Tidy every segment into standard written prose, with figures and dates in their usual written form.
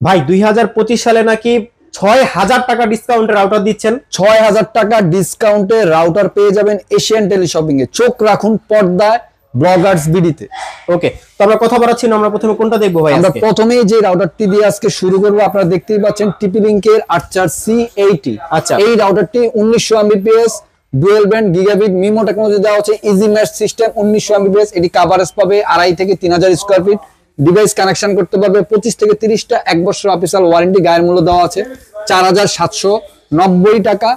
ভাই 2025 সালে নাকি 6000 টাকা ডিসকাউন্টে রাউটার দিচ্ছেন। 6000 টাকা ডিসকাউন্টে রাউটার পেয়ে যাবেন এশিয়ান টেলিশপিং এ। চোখ রাখুন পর্দায় ব্লগার্স বিডিতে। ওকে, তো আমরা কথা বলাচ্ছি না, আমরা প্রথমে কোনটা দেখবো ভাই? আমরা প্রথমেই যে রাউটারটি দিয়ে আজকে শুরু করব, আপনারা দেখতেই পাচ্ছেন TP-Link-এর আর্চার C80। আচ্ছা, এই রাউটারটি 1900 Mbps dual band gigabit MIMO technology দেওয়া হচ্ছে, ইজি ম্যাশ সিস্টেম। 1900 Mbps এটি কভারেজ পাবে 2.5 থেকে 3000 স্কয়ার ফিট। ডিভাইস কানেকশন করতে পারবে 25 থেকে 30টা, 1 বছর অফিসিয়াল ওয়ারেন্টি। গায়ের মূল্য দেওয়া আছে 4790 টাকা।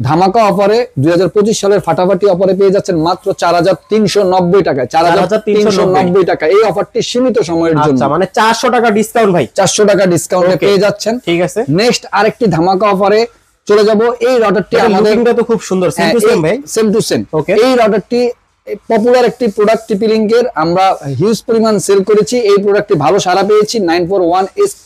ধামাকা অফারে 2025 সালের ফাটাফাটি অফারে পেয়ে যাচ্ছেন মাত্র 4390 টাকায়। 4390 টাকা। এই অফারটি সীমিত সময়ের জন্য। আচ্ছা, মানে 400 টাকা ডিসকাউন্ট ভাই। 400 টাকা ডিসকাউন্টে পেয়ে যাচ্ছেন। ঠিক আছে, নেক্সট আরেকটি ধামাকা অফারে চলে যাব। এই রাউটারটি আমাদের তো খুব সুন্দর, সেম টু সেম ভাই, সেম টু সেম। ওকে, এই রাউটারটি পপুলার একটি প্রোডাক্ট TP-Link-এর, আমরা হিউজ পরিমাণ সেল করেছি। এই প্রোডাক্টটি ভালো সাড়া পেয়েছি। 941SP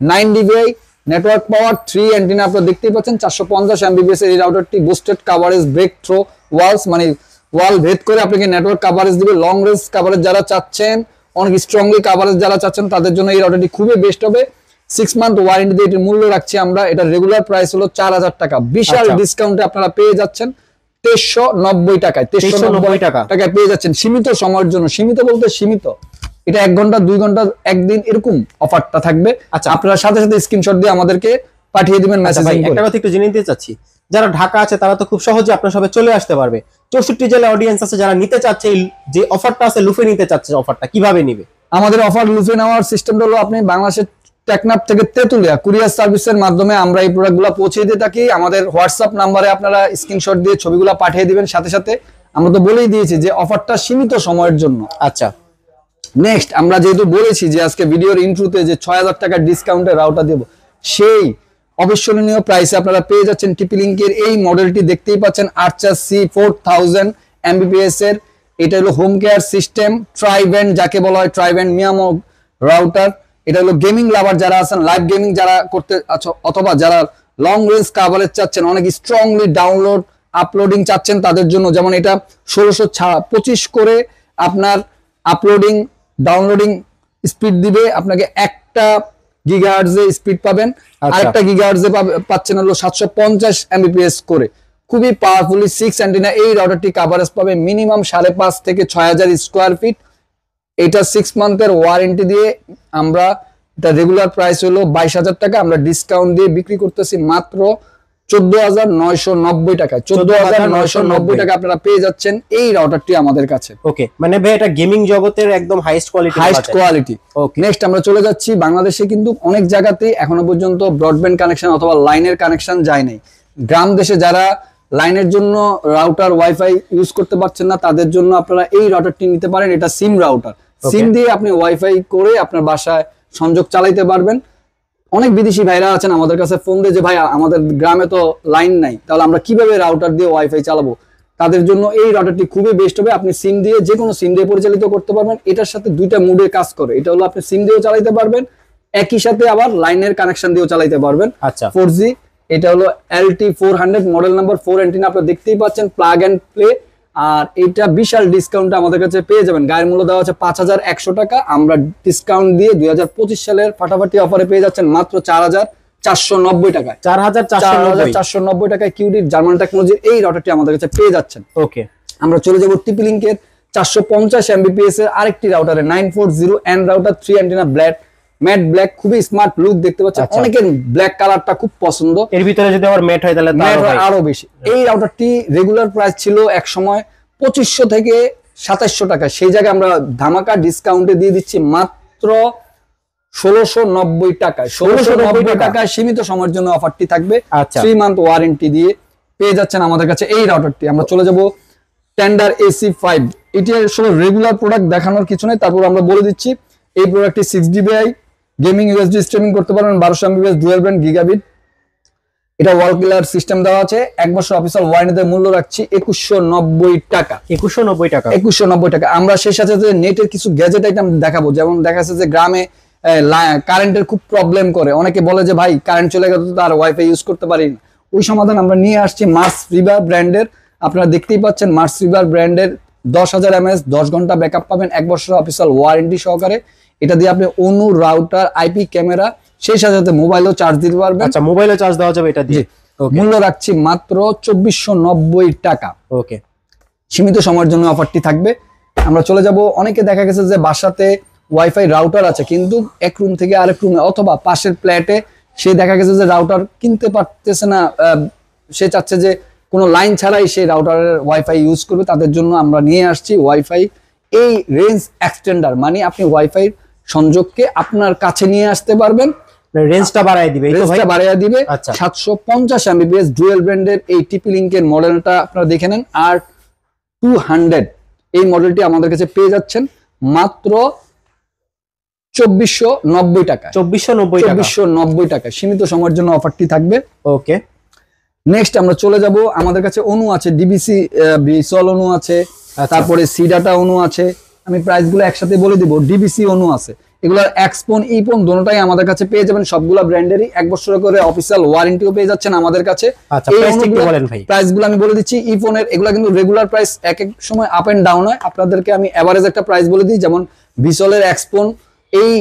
9 dBi network power 3 antenna আপনারা দেখতেই পাচ্ছেন। 450 Mbps এর এই রাউটারটি boosted coverage break through walls, মানে ওয়াল ভেদ করে আপনাকে নেটওয়ার্ক কভারেজ দিবে। লং রেঞ্জ কভারেজ যারা চাচ্ছেন, অনেক স্ট্রংলি কভারেজ যারা চাচ্ছেন, তাদের জন্য এই রাউটারটি খুবই বেস্ট হবে। 6 মান্থ ওয়ারেন্টি দিয়ে এটির মূল্য রাখছি আমরা। এটা রেগুলার প্রাইস হলো 4000 টাকা। বিশাল ডিসকাউন্টে আপনারা পেয়ে যাচ্ছেন 2390 টাকায়। 2390 টাকায় পেয়ে যাচ্ছেন সীমিত সময়ের জন্য। সীমিত বলতে সীমিত, এটা 1 ঘন্টা 2 ঘন্টা একদিন এরকম অফারটা থাকবে। আচ্ছা, আপনারা সাথে সাথে স্ক্রিনশট দিয়ে আমাদেরকে পাঠিয়ে দিবেন মেসেজিং করে। একটা কথা একটু জেনে নিতে চাচ্ছি, যারা ঢাকা আছে তারা তো খুব সহজে আপনার সবে চলে আসতে পারবে। 64 জেলার অডিয়েন্স আছে যারা নিতে চাচ্ছে, যে অফারটা আছে লুফে নিতে চাচ্ছে, অফারটা কিভাবে নিবে? আমাদের অফার লুফে নেওয়ার সিস্টেমটা হলো, আপনি বাংলাদেশের টেকনাফ থেকে তেতুলিয়া কুরিয়ার সার্ভিসের মাধ্যমে আমরা এই প্রোডাক্টগুলো পৌঁছে দিতে থাকি। আমাদের হোয়াটসঅ্যাপ নাম্বারে আপনারা স্ক্রিনশট দিয়ে ছবিগুলো পাঠিয়ে দিবেন সাথে সাথে। আমরা তো বলেই দিয়েছি যে অফারটা সীমিত সময়ের জন্য। আচ্ছা, নেক্সট আমরা যেহেতু বলেছি যে আজকে ভিডিওর ইন্ট্রোতে যে 6000 টাকার ডিসকাউন্টে রাউটার দেব, সেই অবিস্মরণীয় প্রাইসে আপনারা পেয়ে যাচ্ছেন TP-Link-এর এই মডেলটি। দেখতেই পাচ্ছেন আর্চার C4000 Mbps এর। এটা হলো হোম কেয়ার সিস্টেম, ট্রাইব্যান্ড যাকে বলা হয়, ট্রাইব্যান্ড মিয়ামো রাউটার। এটা হলো গেমিং লাভার যারা আছেন, লাইভ গেমিং যারা করতে অথবা যারা লং রেঞ্জ কভারেজ চাচ্ছেন, অনেক স্ট্রংলি ডাউনলোড আপলোডিং চাচ্ছেন, তাদের জন্য। যেমন এটা 1625 করে আপনার আপলোডিং ডাউনলোডিং স্পিড দিবে আপনাকে। 1টা গিগাহার্টজে স্পিড পাবেন, আরেকটা গিগাহার্টজে পাচ্ছেন হলো 750 Mbps করে। খুবই পাওয়ারফুলি 6 অ্যান্টেনা এই রাউটারটি কভারেজ পাবে মিনিমাম 5.5 থেকে 6000 স্কয়ার ফিট। এটা 6 মান্থের ওয়ারেন্টি দিয়ে আমরা, এটা রেগুলার প্রাইস হলো 22000 টাকা, আমরা ডিসকাউন্ট দিয়ে বিক্রি করতেছি মাত্র 14990 টাকায়। 14990 টাকা আপনারা পেয়ে যাচ্ছেন এই রাউটারটি আমাদের কাছে। ওকে, মানে ভাই এটা গেমিং জগতের একদম হাইয়েস্ট কোয়ালিটি। ওকে, নেক্সট আমরা চলে যাচ্ছি। বাংলাদেশে কিন্তু অনেক জায়গাতে এখনো পর্যন্ত ব্রডব্যান্ড কানেকশন অথবা লাইনের কানেকশন যায় নাই। গ্রাম দেশে যারা লাইনের জন্য রাউটার ওয়াইফাই ইউজ করতে পারছেন না, তাদের জন্য আপনারা এই রাউটারটি নিতে পারেন। এটা সিম রাউটার, সিম দিয়ে আপনি ওয়াইফাই করে আপনার বাসায় সংযোগ চালাইতে পারবেন। অনেক বিদেশি ভাইরা আছেন আমাদের কাছে ফোন দিয়ে যে ভাই আমাদের গ্রামে তো লাইন নাই, তাহলে আমরা কিভাবে রাউটার দিয়ে ওয়াইফাই চালাবো? তাদের জন্য এই রাউটারটি খুবই বেস্ট হবে। আপনি সিম দিয়ে, যে কোনো সিম দিয়ে পরিচালিত করতে পারবেন। এটার সাথে 2টা মুডে কাজ করে। এটা হলো আপনি সিম দিয়েও চালাইতে পারবেন, একই সাথে আবার লাইনের কানেকশন দিয়েও চালাইতে পারবেন। আচ্ছা, 4G। এটা হলো LT400 মডেল নাম্বার 4 অ্যান্টেনা, আপনারা দেখতেই পাচ্ছেন, প্লাগ এন্ড প্লে। আর এটা বিশাল ডিসকাউন্ট আমাদের কাছে পেয়ে যাবেন। গায়ের মূল্য দেওয়া আছে 5100 টাকা, আমরা ডিসকাউন্ট দিয়ে 2025 সালের ফাটাফাটি অফারে পেয়ে যাচ্ছেন মাত্র 4490 টাকায়। 4490 টাকায় কিউডির জার্মান টেকনোলজির এই রাউটারটি আমাদের কাছে পেয়ে যাচ্ছেন। ওকে, আমরা চলে যাব TP-Link-এর 450 Mbps এর আরেকটি রাউটারে, 940N router 3 antenna matte black, খুবই স্মার্ট লুক দেখতে পাচ্ছেন। অনেকের ব্ল্যাক কালারটা খুব পছন্দ, এর ভিতরে যদি আবার ম্যাট হয় তাহলে আরো বেশি। এই রাউটারটি রেগুলার প্রাইস ছিল এক সময় 2500 থেকে 2700 টাকা, সেই জায়গায় আমরা ধামাকা ডিসকাউন্টে দিয়ে দিচ্ছি মাত্র 1690 টাকায়। 1690 টাকায় সীমিত সময়ের জন্য অফারটি থাকবে। 3 মান্থ ওয়ারেন্টি দিয়ে পেয়ে যাচ্ছেন আমাদের কাছে এই রাউটারটি। আমরা চলে যাব টেন্ডার AC5। এটি আসলে রেগুলার প্রোডাক্ট দেখানোর কিছু নেই, তারপর আমরা বলে দিচ্ছি এই প্রোডাক্টটি 6 dBi গেমিং USB স্ট্রিমিং করতে পারবেন, 1200 Mbps ডুয়াল ব্যান্ড গিগাবিট। এটা ওয়াল ক্লিয়ার সিস্টেম দেওয়া আছে, 1 বছর অফিসিয়াল ওয়ারেন্টিতে মূল্য রাখছি 2190 টাকা। 2190 টাকা। আমরা সেই সাথে নেটের কিছু গ্যাজেট আইটেম দেখাবো। যেমন দেখা যাচ্ছে যে গ্রামে কারেন্টের খুব প্রবলেম করে, অনেকে বলে যে ভাই কারেন্ট চলে গেল তো আর ওয়াইফাই ইউজ করতে পারি না। ওই সমাধান আমরা নিয়ে আসছি মার্স রিভার ব্র্যান্ডের। আপনারা দেখতেই পাচ্ছেন মার্স রিভার ব্র্যান্ডের 10000 mAh 10 ঘন্টা ব্যাকআপ পাবেন 1 বছর অফিসিয়াল ওয়ারেন্টি সহকারে। এটা দিয়ে আপনি অনু রাউটার, আইপি ক্যামেরা সেই সাথে সাথে মোবাইলও চার্জ দিতে পারবেন। আচ্ছা, মোবাইলে চার্জ দেওয়া যাবে এটা দিয়ে। মূল্য রাখছি মাত্র 2490 টাকা। ওকে, সীমিত সময়ের জন্য অফারটি থাকবে। আমরা চলে যাব, অনেকে দেখা গেছে যে বাসাতে ওয়াইফাই রাউটার আছে কিন্তু এক রুম থেকে আরেক রুমে অথবা পাশের ফ্ল্যাটে সে দেখা গেছে যে রাউটার কিনতে পারতেছে না, সে চাচ্ছে যে কোনো লাইন ছাড়াই সেই রাউটারের ওয়াইফাই ইউজ করবে, তাদের জন্য আমরা নিয়ে আসছি ওয়াইফাই এই রেঞ্জ এক্সটেন্ডার, মানে আপনি ওয়াইফাই সংযোগকে আপনার কাছে নিয়ে আসতে পারবেন, রেঞ্জটা বাড়ায় দিবে, রেঞ্জটা বাড়ায় দিবে। আচ্ছা। 750 এমবিপিএস ডুয়েল ব্র্যান্ডের এই টিপি লিংকের মডেলটা আপনারা দেখে নেন। আর 200 এই মডেলটি আমাদের কাছে পেয়ে যাচ্ছেন মাত্র 2490 টাকা। 2490 টাকা সীমিত সময়ের জন্য অফারটি থাকবে। ওকে, নেক্সট আমরা চলে যাব, আমাদের কাছে অনু আছে, ডিবিসি বিসল অনু আছে, তারপরে সিডাটা অনু আছে। আমি প্রাইস গুলো একসাথে বলে দিব। ডিবিসি অনু আছে, এগুলোর এক্সপন ইপন দুটোটাই আমাদের কাছে পেয়ে যাবেন। সবগুলা ব্র্যান্ডেরই 1 বছর করে অফিসিয়াল ওয়ারেন্টিও পেয়ে যাচ্ছেন আমাদের কাছে। আচ্ছা, বলেন ভাই, প্রাইস গুলো আমি বলে দিচ্ছি। ইপনের এগুলা কিন্তু রেগুলার প্রাইস এক এক সময় আপ এন্ড ডাউন হয়, আপনাদেরকে আমি এভারেজ একটা প্রাইস বলে দিই। যেমন বিসলের এক্সপন এই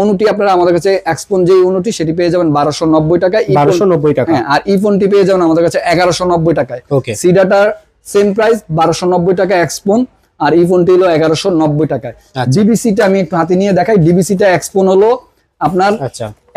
অনুটি আপনারা আমাদের কাছে এক্সপন যে অনুটি সেটি পেয়ে যাবেন 1290 টাকায়। 1290 টাকা। হ্যাঁ, আর ইফোনটি পেয়ে যাবেন আমাদের কাছে 1190 টাকায়। ওকে, সিডাটার সেম প্রাইস 1290 টাকা এক্সপন, আর ইফোনটি হলো 1190 টাকায়। ডিবিসিটা আমি একটু হাতে নিয়ে দেখাই। ডিবিসিটা এক্সপন হলো আপনার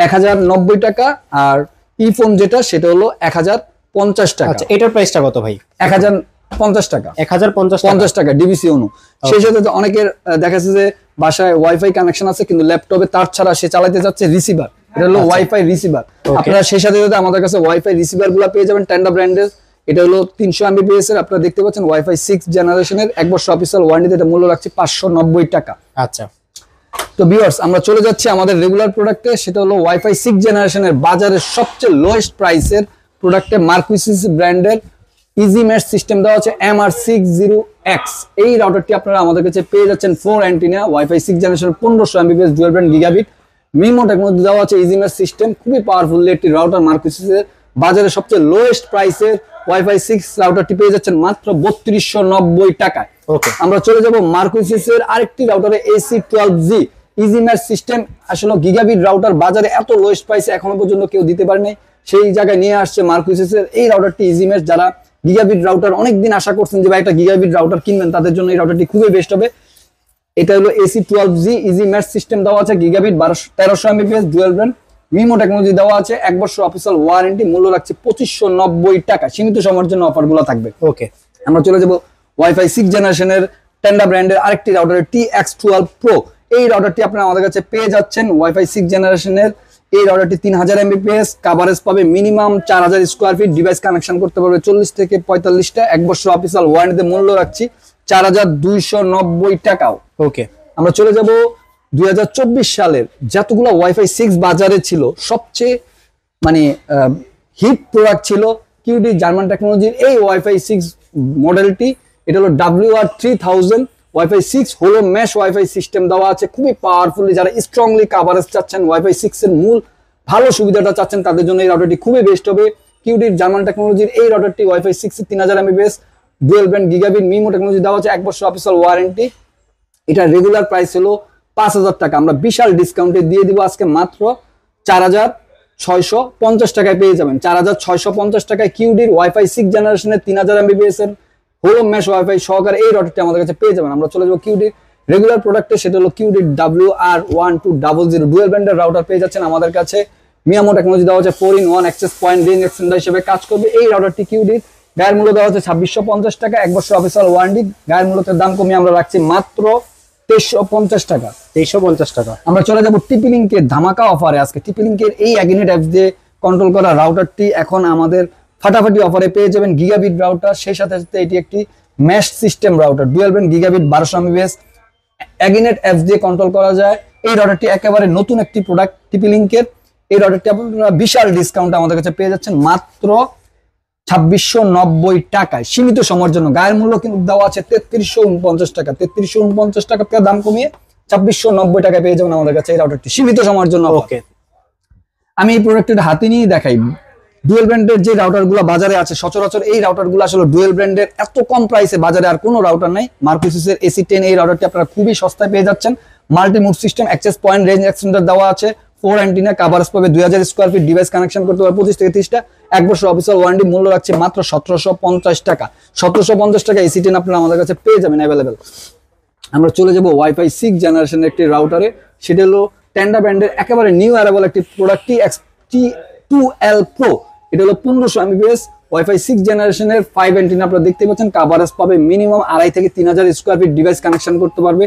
1090 টাকা, আর ইফোন যেটা সেটা হলো 1050 টাকা। আচ্ছা, এটার প্রাইসটা কত ভাই? 1050 টাকা। 1050 টাকা ডিবিসি অনু। সেই সাথে অনেকের দেখা যাচ্ছে যে বাসায় ওয়াইফাই কানেকশন আছে কিন্তু ল্যাপটপে তার ছাড়া সে চালাতে যাচ্ছে রিসিভার, এটা হলো ওয়াইফাই রিসিভার। আপনারা সেই সাথে আমাদের কাছে ওয়াইফাই রিসিভার গুলো পেয়ে যাবেন টেন্ডা ব্র্যান্ডের। এটা হলো 300 এমবিপিএস এর, আপনারা দেখতে পাচ্ছেন ওয়াইফাই 6 জেনারেশনের 1 বছর অফিসিয়াল ওয়ারেন্টিতে, এটা মূল্য রাখছি 590 টাকা। আচ্ছা, তো ভিউয়ার্স আমরা চলে যাচ্ছি আমাদের রেগুলার প্রোডাক্টে, সেটা হলো ওয়াইফাই 6 জেনারেশনের বাজারের সবচেয়ে লোয়েস্ট প্রাইসের প্রোডাক্টে মার্কুইসিস ব্র্যান্ডের ইজি মেশ সিস্টেম দেওয়া আছে MR60X। এই রাউটারটি আপনারা আমাদের কাছে পেয়ে যাচ্ছেন 4 antenna WiFi 6 generation 1500 Mbps dual band gigabit MIMO technology দেওয়া আছে ইজি মেশ সিস্টেম। খুবই পাওয়ারফুল একটি রাউটার, মার্কুইসিসের বাজারে সবচেয়ে লোয়েস্ট প্রাইসের ওয়াইফাই 6 রাউটারটি পেয়ে যাচ্ছেন মাত্র 3290 টাকায়। ওকে, আমরা চলে যাব মার্কুইসিসের আরেকটি রাউটারে AC12G ইজি মেশ সিস্টেম। আসলে গিগাবিট রাউটার বাজারে এত লোয়েস্ট প্রাইসে এখনো পর্যন্ত কেউ দিতে পারেনি, সেই জায়গায় নিয়ে আসছে মার্কুইসিসের এই রাউটারটি ইজি মেশ। যারা গিগাবিট রাউটার অনেকদিন আশা করছেন যে ভাই একটা গিগাবিট রাউটার কিনবেন, তাদের জন্য এই রাউটারটি খুবই বেস্ট হবে। এটা হলো AC12G ইজি মেশ সিস্টেম দেওয়া আছে gigabit 1300 Mbps dual band MIMO technology দেওয়া আছে 1 বছর অফিসিয়াল ওয়ারেন্টি, মূল্য রাখছে 2590 টাকা। সীমিত সময়ের জন্য অফারগুলো থাকবে। ওকে, আমরা চলে যাব ওয়াইফাই 6 জেনারেশনের টেন্ডা ব্র্যান্ডের আরেকটি রাউটার TX12 Pro। এই রাউটারটি আপনারা আমাদের কাছে পেয়ে যাচ্ছেন ওয়াইফাই 6 জেনারেশনের। এই রাউটারটি 3000 এমবিপিএস কাভারেজ পাবে minimum 4000 square feet, device connection করতে পারবে 40 থেকে 45টা, 1 বছর অফিসিয়াল ওয়ারেন্টিতে, মূল্য রাখছি 4290 টাকাও। ওকে, আমরা চলে যাব 2024 সালের যতগুলো ওয়াইফাই 6 বাজারে ছিল সবচেয়ে মানে হিট প্রোডাক্ট ছিল কিউডি জার্মান টেকনোলজির এই ওয়াইফাই 6 মডেলটি। এটা হলো WR3000 ওয়াইফাই 6 হলো মেশ ওয়াইফাই সিস্টেম দেওয়া আছে, খুবই পাওয়ারফুলি। যারা স্ট্রংলি কাভারেজ চাচ্ছেন, ওয়াইফাই 6 এর মূল ভালো সুবিধাটা চাচ্ছেন, তাদের জন্য এই রাউটারটি খুবই বেস্ট হবে। কিউডির জার্মান টেকনোলজির এই রাউটারটি ওয়াইফাই 6 এর 3000 Mbps dual band gigabit MIMO technology দেওয়া আছে 1 বছর অফিসিয়াল ওয়ারেন্টি। এটা রেগুলার প্রাইস হলো 5000 টাকা, আমরা বিশাল ডিসকাউন্টে দিয়ে দিব আজকে মাত্র 4650 টাকায় পেয়ে যাবেন। 4650 টাকায় কিউডির ওয়াইফাই 6 জেনারেশনের 3000 এমবিপিএস এর হোলো মেশ ওয়াইফাই সহকারে এই রাউটারটি আমাদের কাছে পেয়ে যাবেন। আমরা চলে যাব কিউডির রেগুলার প্রোডাক্টে, সেটা হলো কিউডির WR1200 ডুয়াল ব্যান্ডের রাউটার পেয়ে যাচ্ছেন আমাদের কাছে। মিয়ামো টেকনোলজি দেওয়া আছে 4-in-1 access point range extender হিসেবে কাজ করবে এই রাউটারটি কিউডির। গায়ের মূল্য দেওয়া হচ্ছে 2650 টাকা, 1 বছর অফিসিয়াল ওয়ারেন্টি। গায়ের মূল্যের দাম কমিয়ে আমরা রাখছি মাত্র 2350 টাকা। 2350 টাকা। আমরা চলে যাব টিপি লিংকের ধামাকা অফারে। আজকে টিপি লিংকের এই অ্যাগিনেট অ্যাপস দিয়ে কন্ট্রোল করা রাউটারটি এখন আমাদের ফাটাফাটি অফারে পেয়ে যাবেন গিগাবিট রাউটার। সেই সাথে সাথে এটি একটি mesh system router dual band gigabit 1200 Mbps Aginet apps দিয়ে কন্ট্রোল করা যায়। এই রাউটারটি একেবারে নতুন একটি প্রোডাক্ট টিপি লিংকের। এই রাউটারটি আপনারা বিশাল ডিসকাউন্ট আমাদের কাছে পেয়ে যাচ্ছেন মাত্র 2690 টাকায় সীমিত সময়ের জন্য। গায়ের মূল্য কিন্তু দেওয়া আছে 3349 টাকা। 3349 টাকা থেকে দাম কমিয়ে 2690 টাকায় পেয়ে যাবেন আমাদের কাছে এই রাউটারটি সীমিত সময়ের জন্য। ওকে, আমি এই প্রোডাক্টটা হাতে নিয়ে দেখাই। ডুয়েল ব্র্যান্ডের যে রাউটারগুলো বাজারে আছে সচরাচর এই রাউটারগুলো আসলে ডুয়েল ব্র্যান্ডের এত কম প্রাইসে বাজারে আর কোনো রাউটার নাই। মার্কুইসিসের AC10 এই রাউটারটি আপনারা খুবই সস্তায় পেয়ে যাচ্ছেন। Multi mode system, access point, range extender দেওয়া আছে, 4 অ্যান্টিনা কভারেজ পাবে, 2000 স্কয়ার ফিট ডিভাইস কানেকশন করতে পারবে 25 থেকে 30টা, 1 বছর অফিসিয়াল ওয়ারেন্টি, মূল্য রাখছে মাত্র 1750 টাকা। 1750 টাকা এসি 10 আপনারা আমাদের কাছে পেয়ে যাবেন অ্যাভেলেবেল। আমরা চলে যাব ওয়াইফাই 6 জেনারেশনের একটি রাউটারে, সেটা হলো টেন্ডা ব্র্যান্ডের একেবারে নিউ অ্যারাইভাল একটি প্রোডাক্ট T2L Pro। এটা হলো 1500 Mbps ওয়াইফাই 6 জেনারেশনের 5 অ্যান্টিনা আপনারা দেখতে পাচ্ছেন, কভারেজ পাবে মিনিমাম 2500 থেকে 3000 স্কয়ার ফিট ডিভাইস কানেকশন করতে পারবে,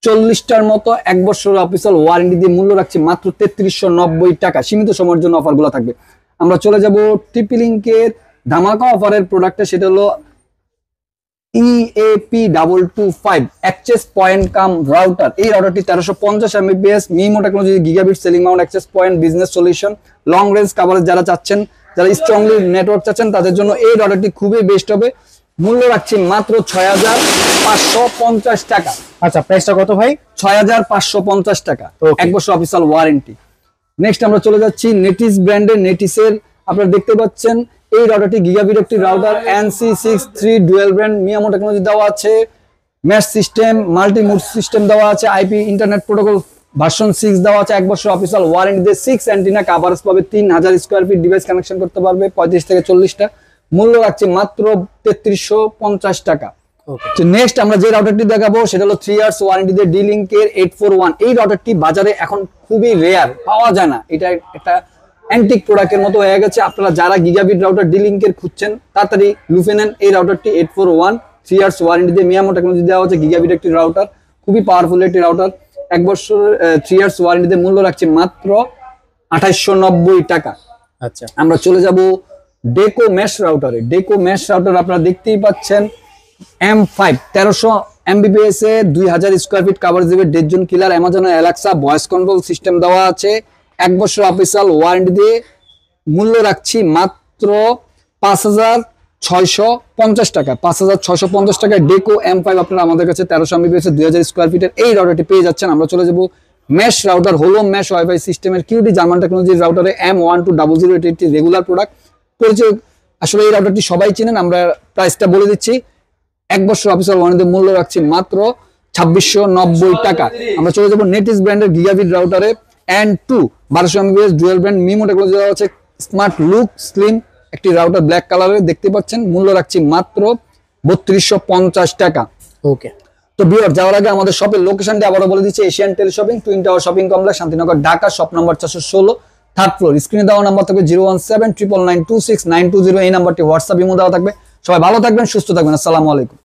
40টার মতো 1 বছর অফিসিয়াল ওয়ারেন্টি দিয়ে মূল্য রাখছে মাত্র 3390 টাকা। সীমিত সময়ের জন্য অফারগুলো থাকবে। আমরা চলে যাব TP-Link-এর ধামাকা অফারের প্রোডাক্টে, সেটা হলো EAP225 access point cum router. এই রাউটারটি 1350 Mbps MIMO technology gigabit ceiling mount access point business solution long range coverage যারা চাচ্ছেন, যারা স্ট্রংলি নেটওয়ার্ক চাচ্ছেন তাদের জন্য এই রাউটারটি খুবই বেস্ট হবে। মূল্য রাখছি মাত্র 6550 টাকা। আচ্ছা, প্রাইসটা কত ভাই? 6550 টাকা, Okay. 1 বছর অফিসিয়াল ওয়ারেন্টি। নেক্সট আমরা চলে যাচ্ছি নেটিস ব্র্যান্ডের। নেটিসের আপনারা দেখতে পাচ্ছেন এই রাউটারটি গিগাবিট একটি router, NC63 dual brand MIMO technology দেওয়া আছে, mesh system multi mode system দেওয়া আছে, আইপি ইন্টারনেট প্রোটোকল ভার্সন 6 দেওয়া আছে, 1 বছর অফিসিয়াল ওয়ারেন্টি দিয়ে 6 অ্যান্টিনা কভারেজ পাবে, 3000 স্কয়ার ফিট ডিভাইস কানেকশন করতে পারবে 35 থেকে 40টা, মূল্য রাখছে মাত্র 3350 টাকা। নেক্সট আমরা যে রাউটারটি দেখাবো সেটা হলো 3 ইয়ার্স ওয়ারেন্টি দিয়ে D-Link-এর 841। এই রাউটারটি বাজারে এখন খুবই রেয়ার, পাওয়া যায় না, এটা একটা অ্যান্টিক প্রোডাক্টের মতো হয়ে গেছে। আপনারা যারা গিগাবিট রাউটার D-Link-এর খুঁজছেন তাড়াতাড়ি লুফে নেন এই রাউটারটি। 841 3 ইয়ার্স ওয়ারেন্টি দিয়ে মিয়ামো টেকনোলজি দেওয়া হচ্ছে, গিগাবিট একটি রাউটার, খুবই পাওয়ারফুল একটি রাউটার, 1 বছর 3 ইয়ার্স ওয়ারেন্টি দিয়ে মূল্য রাখছে মাত্র 2890 টাকা। আচ্ছা, আমরা চলে যাব ডেকো মেশ রাউটারে। ডেকো মেশ রাউটার আপনারা দেখতেই পাচ্ছেন M5 1300 Mbps এ 2000 স্কয়ার ফিট কভারেজ দেবে, ডেড জোন কিলার, অ্যামাজনের অ্যালেক্সা ভয়েস কন্ট্রোল সিস্টেম দেওয়া আছে, 1 বছর অফিসিয়াল ওয়ারেন্টি দিয়ে মূল্য রাখছি মাত্র 5650 টাকা। 5650 টাকায় ডেকো M5 আপনারা আমাদের কাছে 1300 Mbps 2000 স্কয়ার ফিটের এই রাউটারটি পেয়ে যাচ্ছেন। আমরা চলে যাব মেশ রাউটার, হলো মেশ ওয়াইফাই সিস্টেমের কিউটি জার্মান টেকনোলজির রাউটারে M1200। এটি একটি রেগুলার প্রোডাক্ট, পরিচয় আসলে এই রাউটারটি সবাই চিনেন। আমরা প্রাইসটা বলে দিচ্ছি, 1 বছর অফিসিয়াল ওয়ারেন্টি মূল্য রাখছি মাত্র 2690 টাকা। আমরা চলে যাব নেটিস ব্র্যান্ডের গিগাবিট রাউটারে N2 1200 Mbps dual brand MIMO technology দেওয়া আছে, স্মার্ট লুক স্লিম একটি রাউটার ব্ল্যাক কালারে দেখতে পাচ্ছেন, মূল্য রাখছি মাত্র 3250 টাকা। ওকে। তো ভিউয়ার যাওয়ার আগে আমাদের শপের লোকেশনটি আবারও বলে দিচ্ছি, Asian tel shopping, twin tower shopping complex, Shantinagar, Dhaka, shop number 416, third floor. স্ক্রিনে দেওয়া নাম্বার থাকবে 01799926920, এই নাম্বারটি হোয়াটসঅ্যাপ ইমো দেওয়া থাকবে। সবাই ভালো থাকবেন, সুস্থ থাকবেন, আসসালামু আলাইকুম।